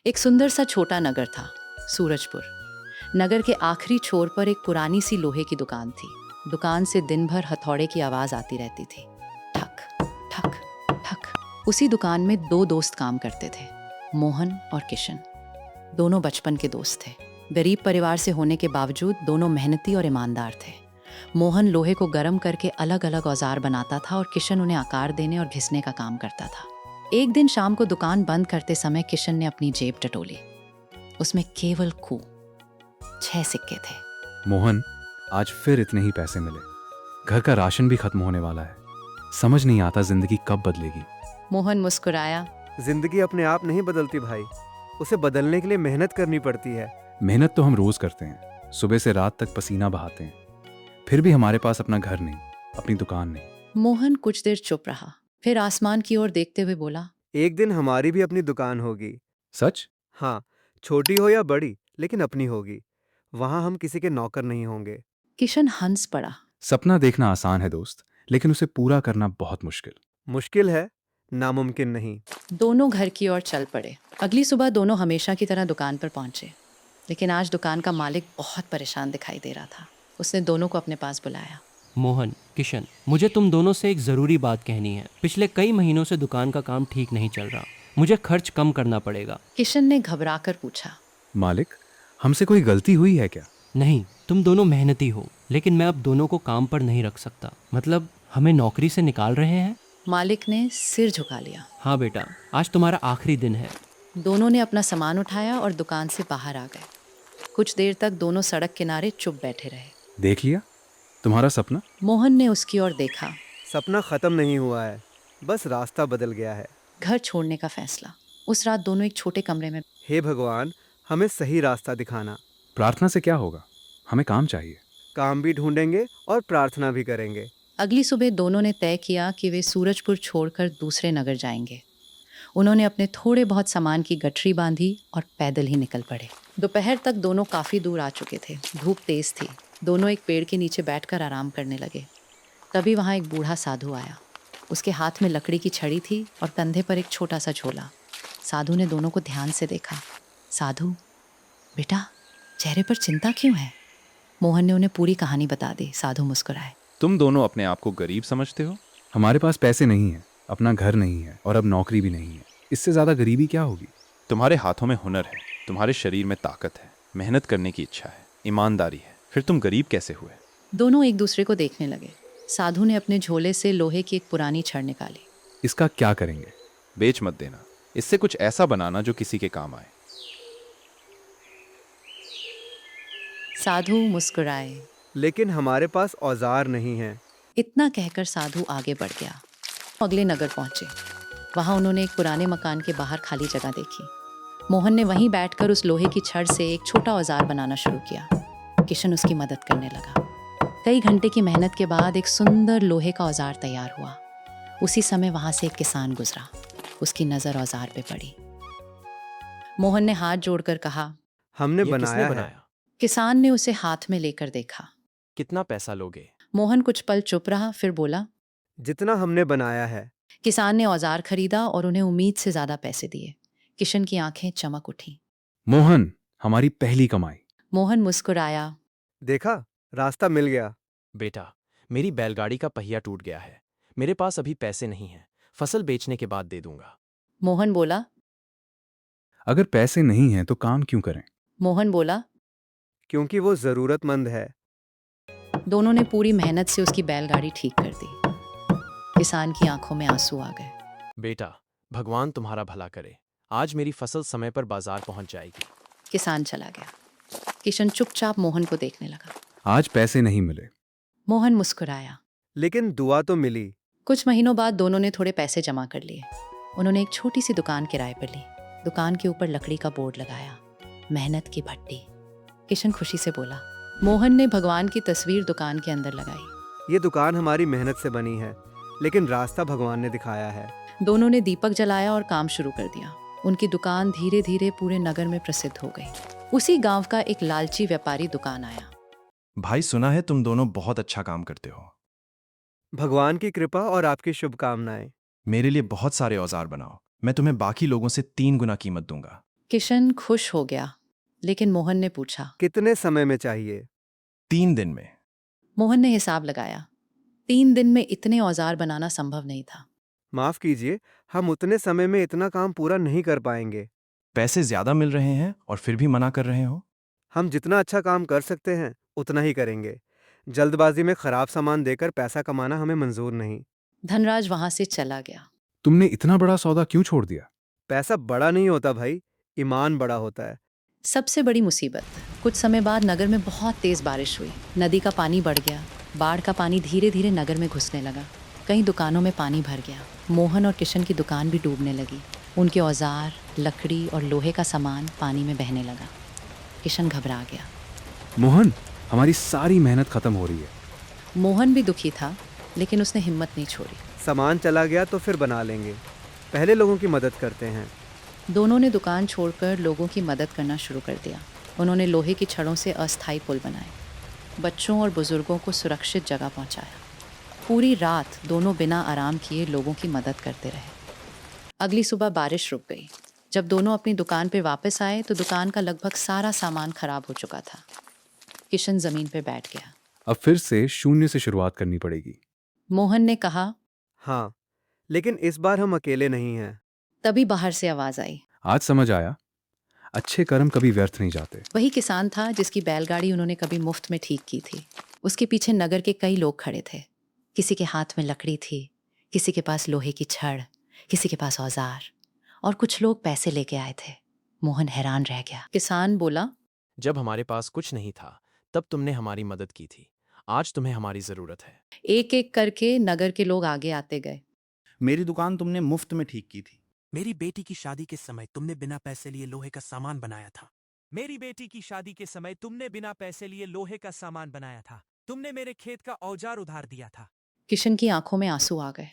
एक सुंदर सा छोटा नगर था, सूरजपुर। नगर के आखिरी छोर पर एक पुरानी सी लोहे की दुकान थी। दुकान से दिन भर हथौड़े की आवाज आती रहती थी, ठक ठक ठक। उसी दुकान में दो दोस्त काम करते थे, मोहन और किशन। दोनों बचपन के दोस्त थे। गरीब परिवार से होने के बावजूद दोनों मेहनती और ईमानदार थे। मोहन लोहे को गर्म करके अलग अलग औजार बनाता था और किशन उन्हें आकार देने और घिसने का काम करता था। एक दिन शाम को दुकान बंद करते समय किशन ने अपनी जेब टटोली। उसमें केवल 6 सिक्के थे। मोहन, आज फिर इतने ही पैसे मिले। घर का राशन भी खत्म होने वाला है। समझ नहीं आता जिंदगी कब बदलेगी। मोहन मुस्कुराया। जिंदगी अपने आप नहीं बदलती भाई, उसे बदलने के लिए मेहनत करनी पड़ती है। मेहनत तो हम रोज करते हैं, सुबह से रात तक पसीना बहाते हैं, फिर भी हमारे पास अपना घर नहीं, अपनी दुकान नहीं। मोहन कुछ देर चुप रहा, फिर आसमान की ओर देखते हुए बोला, एक दिन हमारी भी अपनी दुकान होगी। सच? हाँ, छोटी हो या बड़ी, लेकिन अपनी होगी। वहाँ हम किसी के नौकर नहीं होंगे। किशन हंस पड़ा। सपना देखना आसान है दोस्त, लेकिन उसे पूरा करना बहुत मुश्किल। मुश्किल है, नामुमकिन नहीं। दोनों घर की ओर चल पड़े। अगली सुबह दोनों हमेशा की तरह दुकान पर पहुंचे, लेकिन आज दुकान का मालिक बहुत परेशान दिखाई दे रहा था। उसने दोनों को अपने पास बुलाया। मोहन, किशन, मुझे तुम दोनों से एक ज़रूरी बात कहनी है। पिछले कई महीनों से दुकान का काम ठीक नहीं चल रहा। मुझे खर्च कम करना पड़ेगा। किशन ने घबराकर पूछा, मालिक, हमसे कोई गलती हुई है क्या? नहीं, तुम दोनों मेहनती हो, लेकिन मैं अब दोनों को काम पर नहीं रख सकता। मतलब हमें नौकरी से निकाल रहे हैं। मालिक ने सिर झुका लिया। हाँ बेटा, आज तुम्हारा आखिरी दिन है। दोनों ने अपना सामान उठाया और दुकान से बाहर आ गए। कुछ देर तक दोनों सड़क किनारे चुप बैठे रहे। देख लिया तुम्हारा सपना? मोहन ने उसकी ओर देखा। सपना खत्म नहीं हुआ है, बस रास्ता बदल गया है। घर छोड़ने का फैसला। उस रात दोनों एक छोटे कमरे में। हे भगवान, हमें सही रास्ता दिखाना। प्रार्थना से क्या होगा? हमें काम चाहिए। काम भी ढूंढेंगे और प्रार्थना भी करेंगे। अगली सुबह दोनों ने तय किया कि वे सूरजपुर छोड़कर दूसरे नगर जाएंगे। उन्होंने अपने थोड़े बहुत सामान की गठरी बांधी और पैदल ही निकल पड़े। दोपहर तक दोनों काफ़ी दूर आ चुके थे। धूप तेज थी। दोनों एक पेड़ के नीचे बैठकर आराम करने लगे। तभी वहाँ एक बूढ़ा साधु आया। उसके हाथ में लकड़ी की छड़ी थी और कंधे पर एक छोटा सा झोला। साधु ने दोनों को ध्यान से देखा। साधु, बेटा, चेहरे पर चिंता क्यों है? मोहन ने उन्हें पूरी कहानी बता दी। साधु मुस्कुराए। तुम दोनों अपने आप को गरीब समझते हो? हमारे पास पैसे नहीं है, अपना घर नहीं है और अब नौकरी भी नहीं है। इससे ज्यादा गरीबी क्या होगी? तुम्हारे हाथों में हुनर है, तुम्हारे शरीर में ताकत है, मेहनत करने की इच्छा है, ईमानदारी है, फिर तुम गरीब कैसे हुए? दोनों एक दूसरे को देखने लगे। साधु ने अपने झोले से लोहे की एक पुरानी छड़ निकाली। इसका क्या करेंगे? बेच मत देना, इससे कुछ ऐसा बनाना जो किसी के काम आए। साधु मुस्कुराए। लेकिन हमारे पास औजार नहीं है। इतना कहकर साधु आगे बढ़ गया। अगले नगर पहुंचे। वहां उन्होंने एक पुराने मकान के बाहर खाली जगह देखी। मोहन ने वहीं बैठकर उस लोहे की छड़ से एक छोटा औजार बनाना शुरू किया। किशन उसकी मदद करने लगा। कई घंटे की मेहनत के बाद एक सुंदर लोहे का औजार तैयार हुआ। उसी समय वहां से एक किसान गुजरा। उसकी नजर औजार पे पड़ी। मोहन ने हाथ जोड़कर कहा, हमने ये किसने बनाया है। बनाया? किसान ने उसे हाथ में लेकर देखा। कितना पैसा लोगे? मोहन कुछ पल चुप रहा, फिर बोला, जितना हमने बनाया है। किसान ने औजार खरीदा और उन्हें उम्मीद से ज्यादा पैसे दिए। किशन की आंखें चमक उठी। मोहन, हमारी पहली कमाई। मोहन मुस्कुराया। देखा, रास्ता मिल गया। बेटा, मेरी बैलगाड़ी का पहिया टूट गया है। मेरे पास अभी पैसे नहीं हैं। फसल बेचने के बाद दे दूंगा। मोहन बोला। अगर पैसे नहीं हैं तो काम क्यों करें? मोहन बोला। क्योंकि वो जरूरतमंद है। दोनों ने पूरी मेहनत से उसकी बैलगाड़ी ठीक कर दी। किसान की आंखों में आंसू आ गए। बेटा, भगवान तुम्हारा भला करे। आज मेरी फसल समय पर बाजार पहुंच जाएगी। किसान चला गया। किशन चुपचाप मोहन को देखने लगा। आज पैसे नहीं मिले। मोहन मुस्कुराया। लेकिन दुआ तो मिली। कुछ महीनों बाद दोनों ने थोड़े पैसे जमा कर लिए। उन्होंने एक छोटी सी दुकान किराए पर ली। दुकान के ऊपर लकड़ी का बोर्ड लगाया, मेहनत की भट्टी। किशन खुशी से बोला। मोहन ने भगवान की तस्वीर दुकान के अंदर लगाई। ये दुकान हमारी मेहनत से बनी है, लेकिन रास्ता भगवान ने दिखाया है। दोनों ने दीपक जलाया और काम शुरू कर दिया। उनकी दुकान धीरे धीरे पूरे नगर में प्रसिद्ध हो गई। उसी गांव का एक लालची व्यापारी दुकान आया। भाई, सुना है तुम दोनों बहुत अच्छा काम करते हो। भगवान की कृपा और आपकी शुभकामनाएं। मेरे लिए बहुत सारे औजार बनाओ। मैं तुम्हें बाकी लोगों से 3 गुना कीमत दूंगा। किशन खुश हो गया, लेकिन मोहन ने पूछा। कितने समय में चाहिए? 3 दिन में। मोहन ने हिसाब लगाया। 3 दिन में इतने औजार बनाना संभव नहीं था। माफ कीजिए, हम उतने समय में इतना काम पूरा नहीं कर पाएंगे। पैसे ज्यादा मिल रहे हैं और फिर भी मना कर रहे हो? हम जितना अच्छा काम कर सकते हैं उतना ही करेंगे। जल्दबाजी में खराब सामान देकर पैसा कमाना हमें मंजूर नहीं। धनराज वहां से चला गया। तुमने इतना बड़ा सौदा क्यों छोड़ दिया? पैसा बड़ा नहीं होता भाई, ईमान बड़ा होता है। सबसे बड़ी मुसीबत, कुछ समय बाद नगर में बहुत तेज बारिश हुई। नदी का पानी बढ़ गया। बाढ़ का पानी धीरे धीरे नगर में घुसने लगा। कई दुकानों में पानी भर गया। मोहन और किशन की दुकान भी डूबने लगी। उनके औजार, लकड़ी और लोहे का सामान पानी में बहने लगा। किशन घबरा गया। मोहन, हमारी सारी मेहनत खत्म हो रही है। मोहन भी दुखी था, लेकिन उसने हिम्मत नहीं छोड़ी। सामान चला गया तो फिर बना लेंगे, पहले लोगों की मदद करते हैं। दोनों ने दुकान छोड़कर लोगों की मदद करना शुरू कर दिया। उन्होंने लोहे की छड़ों से अस्थायी पुल बनाए। बच्चों और बुजुर्गों को सुरक्षित जगह पहुंचाया। पूरी रात दोनों बिना आराम किए लोगों की मदद करते रहे। अगली सुबह बारिश रुक गई। जब दोनों अपनी दुकान पे वापस आए तो दुकान का लगभग सारा सामान खराब हो चुका था। किशन जमीन पे बैठ गया। अब फिर से शून्य से शुरुआत करनी पड़ेगी। मोहन ने कहा। हाँ, लेकिन इस बार हम अकेले नहीं हैं। तभी बाहर से आवाज आई। आज समझ आया, अच्छे कर्म कभी व्यर्थ नहीं जाते। वही किसान था जिसकी बैलगाड़ी उन्होंने कभी मुफ्त में ठीक की थी। उसके पीछे नगर के कई लोग खड़े थे। किसी के हाथ में लकड़ी थी, किसी के पास लोहे की छड़, किसी के पास औजार, और कुछ लोग पैसे लेके आए थे। मोहन हैरान रह गया। किसान बोला। जब हमारे पास कुछ नहीं था तब तुमने हमारी मदद की थी। आज तुम्हें हमारी जरूरत है। एक एक करके नगर के लोग आगे आते गए। मेरी दुकान तुमने मुफ्त में ठीक की थी। मेरी बेटी की शादी के समय तुमने बिना पैसे लिए लोहे का सामान बनाया था। मेरी बेटी की शादी के समय तुमने बिना पैसे लिए लोहे का सामान बनाया था। तुमने मेरे खेत का औजार उधार दिया था। किशन की आंखों में आंसू आ गए।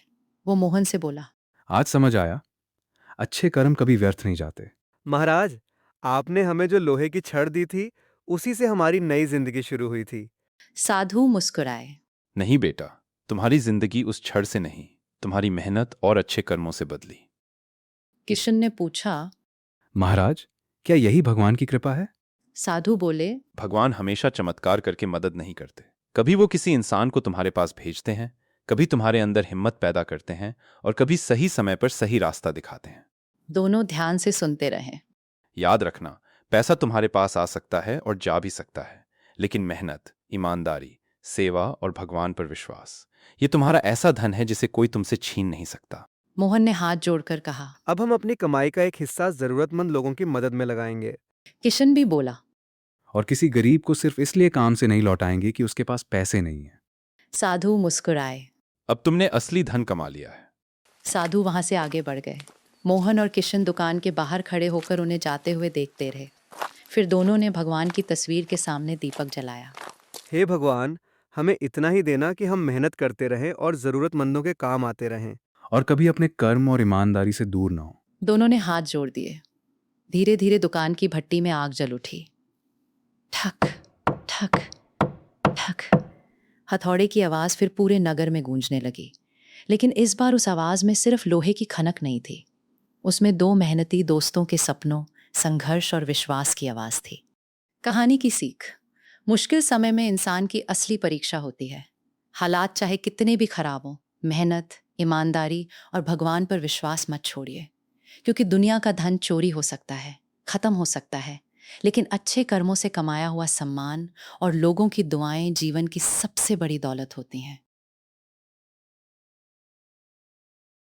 वो मोहन से बोला। आज समझ आया, अच्छे कर्म कभी व्यर्थ नहीं जाते। महाराज, आपने हमें जो लोहे की छड़ दी थी उसी से हमारी नई जिंदगी शुरू हुई थी। साधु मुस्कुराए। नहीं बेटा, तुम्हारी जिंदगी उस छड़ से नहीं, तुम्हारी मेहनत और अच्छे कर्मों से बदली। किशन ने पूछा। महाराज, क्या यही भगवान की कृपा है? साधु बोले। भगवान हमेशा चमत्कार करके मदद नहीं करते। कभी वो किसी इंसान को तुम्हारे पास भेजते हैं, कभी तुम्हारे अंदर हिम्मत पैदा करते हैं, और कभी सही समय पर सही रास्ता दिखाते हैं। दोनों ध्यान से सुनते रहे। याद रखना, पैसा तुम्हारे पास आ सकता है और जा भी सकता है, लेकिन मेहनत, ईमानदारी, सेवा और भगवान पर विश्वास, ये तुम्हारा ऐसा धन है जिसे कोई तुमसे छीन नहीं सकता। मोहन ने हाथ जोड़कर कहा। अब हम अपनी कमाई का एक हिस्सा जरूरतमंद लोगों की मदद में लगाएंगे। किशन भी बोला। और किसी गरीब को सिर्फ इसलिए काम से नहीं लौटाएंगे कि उसके पास पैसे नहीं है। साधु मुस्कुराए। अब तुमने असली धन कमा लिया है। साधु वहां से आगे बढ़ गए। मोहन और किशन दुकान के बाहर खड़े होकर उन्हें जाते हुए देखते रहे। फिर दोनों ने भगवान की तस्वीर के सामने दीपक जलाया। हे भगवान, हमें इतना ही देना कि हम मेहनत करते रहें और जरूरतमंदों के काम आते रहें। और कभी अपने कर्म और ईमानदारी से दूर ना हो। दोनों ने हाथ जोड़ दिए। धीरे धीरे दुकान की भट्टी में आग जल उठी। ठक ठक ठक। हथौड़े की आवाज फिर पूरे नगर में गूंजने लगी। लेकिन इस बार उस आवाज में सिर्फ लोहे की खनक नहीं थी। उसमें दो मेहनती दोस्तों के सपनों, संघर्ष और विश्वास की आवाज थी। कहानी की सीख, मुश्किल समय में इंसान की असली परीक्षा होती है। हालात चाहे कितने भी खराब हों, मेहनत, ईमानदारी और भगवान पर विश्वास मत छोड़िए। क्योंकि दुनिया का धन चोरी हो सकता है, खत्म हो सकता है, लेकिन अच्छे कर्मों से कमाया हुआ सम्मान और लोगों की दुआएं जीवन की सबसे बड़ी दौलत होती हैं।